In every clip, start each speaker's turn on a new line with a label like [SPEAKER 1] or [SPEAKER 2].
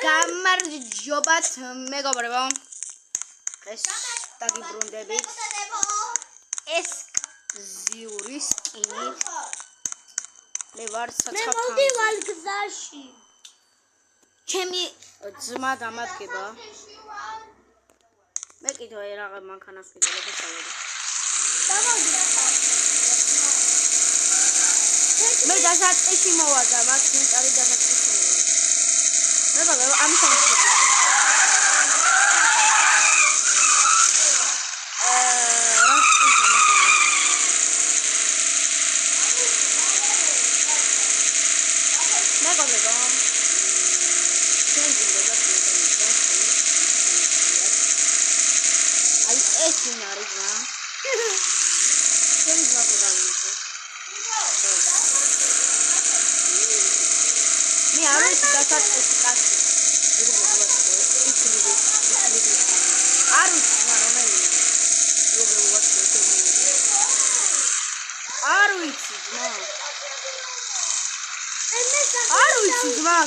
[SPEAKER 1] გამარჯობათ მეგობრებო. ეს დაგიბრუნდებით. ეს ზიური სკინით. მე ვარ საცხაფთან.
[SPEAKER 2] მე მოვდივარ გზაში.
[SPEAKER 1] ჩემი ძმა დამადგება. მე კიდევ რაღაც მანქანას ვიყიდებ სალოდი. მე დასაწყისში მოვარდა, მაგ ცენტარი დასაწყისში მოვარდა. მე ამის ამის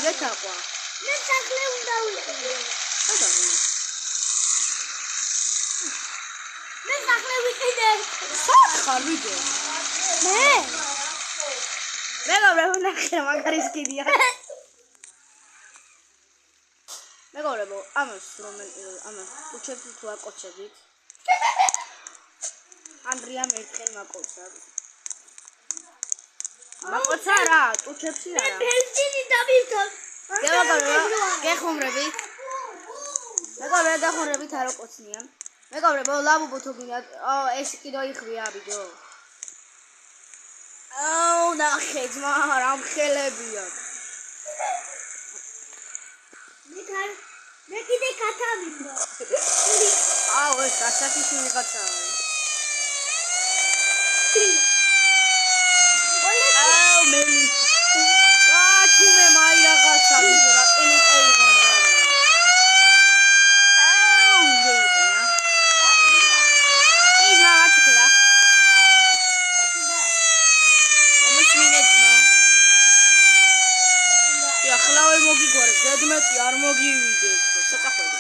[SPEAKER 1] გეთაყვა.
[SPEAKER 2] მე სახლე უნდა ვიყიდე. მე სახლე ვიყიდე.
[SPEAKER 1] სათხარ ვიდეო.
[SPEAKER 2] მე
[SPEAKER 1] მეგობრებო, ნახე მაგარი სკინია. მეგობრებო, ამას უჩებთ თუ აკოჩებით. ანდრიამ ერთხელ მაკოცა. მაკოცა რა, უჩებში არა.
[SPEAKER 2] ბენზინი დავიწყო.
[SPEAKER 1] გეხუმრებით. მეგობრებო, დახუმრებით არ აკოცნია. მეგობრებო, ლაბუბო თუ გინდათ, ეს კიდო იხვია ვიდეო. ნახე ძმა, რა მხელებია.
[SPEAKER 2] მე კიდე კატავიდო.
[SPEAKER 1] ეს ასაკის ვიღაცაა. მელი. კაჩუმე მაი რაღაცა ვიდეო რა ყინიტა იყო. ზედმეტი არ მოგივიდეს, საწახვედი.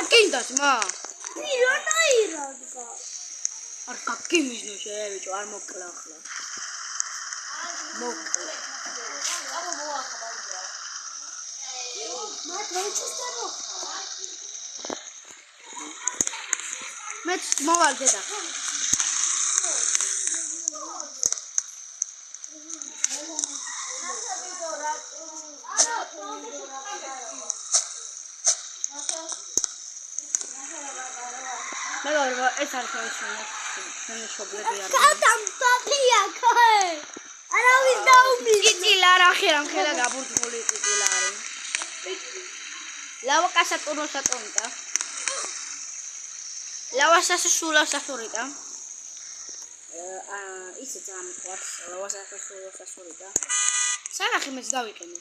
[SPEAKER 1] აკინდა ძმა. არ გაგიმიზნო შეევიჭო, არ მოკლა ახლა. მოკლა. მე მოვალ დედა. მეგობრებო, ეს არ შეიძლება. შობლები არ.
[SPEAKER 2] კატამ პაპია ხე. არავის დაუმის.
[SPEAKER 1] იტილა რა ხერამ ხელა გაბურთული იტილა არის. ლავა კასატურო სატონტა. ლავა სასულო სასურიტა. ის ძამყვარს ლავა სასულო სასურიტა. სანახი მეც დავიყენე.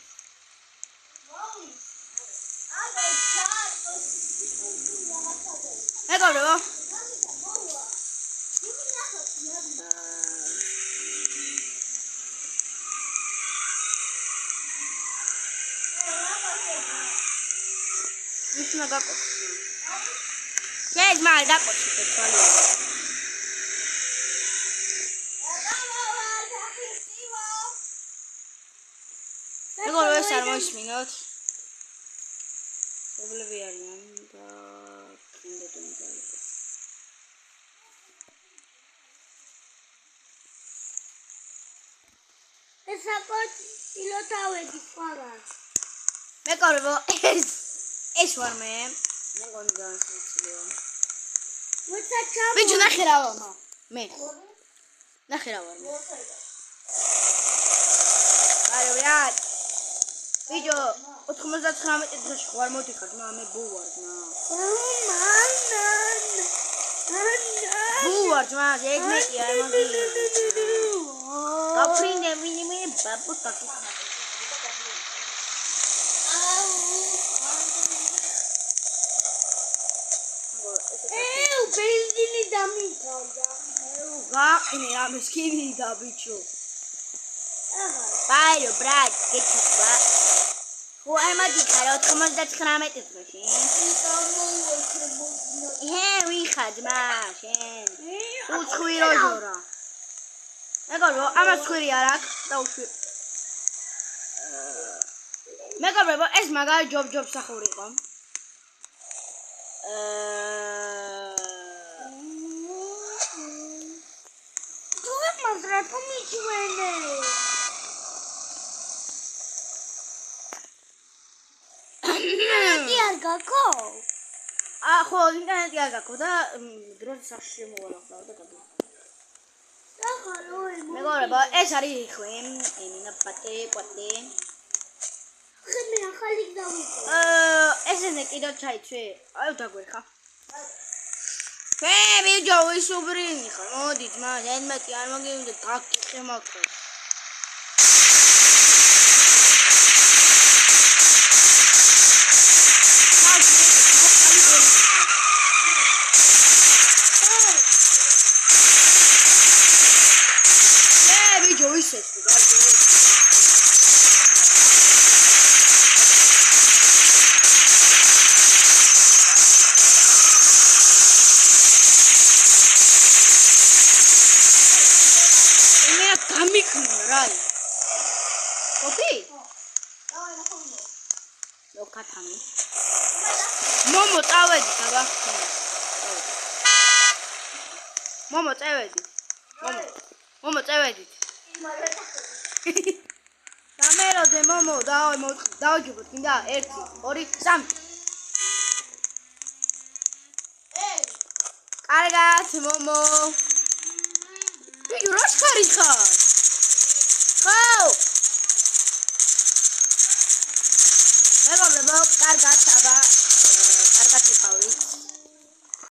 [SPEAKER 1] მეგობრებო, ისნა გაკოჩი. ძმა გაკოჩი თვალია. მეგობრებო, ეს არ მოისმინოთ. პრობლემები არიან და კიდე
[SPEAKER 2] ეს აკოჩილოთავედი ყარა.
[SPEAKER 1] მეგობრებო, ეს ვარ მე. მეგონი განსაცდელია. ვიჯ ნახე რა ვარ მე. ნახე რა ვარ მე. არა ვარ. ვიჯო 99 დღეში ხარ მოდიხარ ძმა მე ბუ ვარ ძმა.
[SPEAKER 2] ბუ
[SPEAKER 1] ვარ ძმას, ეგ მეტია, მოდი. გაფრინე მინიმე ბაბუს გაკითხა.
[SPEAKER 2] ბენზინი დამითავდა.
[SPEAKER 1] გაყინე რა მესკინი და ბიჭო.
[SPEAKER 2] აღარ.
[SPEAKER 1] ბაირო ბრატ, გეჩქვა. ხო არ მაგიქარა 99 წუთში. ვიხა ძმა, შენ. უცხირო ჟორა. მეგობრო, ამას ხვირი არ აქვს, დაუშვი. მეგობრებო, ეს მაგარი ჯობ სახური იყო.
[SPEAKER 2] მაგრამ მიჩვენე. არ გაქო?
[SPEAKER 1] ხო, ინტერნეტი არ გაქვს და დროს სახში მოვალახლა და გაგი. მეგობრებო, ეს არის იხვი, ემინა პატე.
[SPEAKER 2] ხმე ახალი დავიყო.
[SPEAKER 1] ესენე კიდევ ჩაიცვი? აი დაგვერხა. ბიჭო, ვისუბრინი ხარ? მოდი ძმა, ენმეტი არ მოგივიდე, გაკითხე მაგას. ბიჭო, ისეთი გაიგე. Right. Okay. Lokatami. Momo წავედი დაბა. Momo წავედი. Momo წავედი. გამეროდე Momo, დავჯობოთ, მინდა 1 2 3. კარგად Momo. ვიო რა ხარ? ხო! მეგობრებო, კარგად აბა, კარგად იყავით.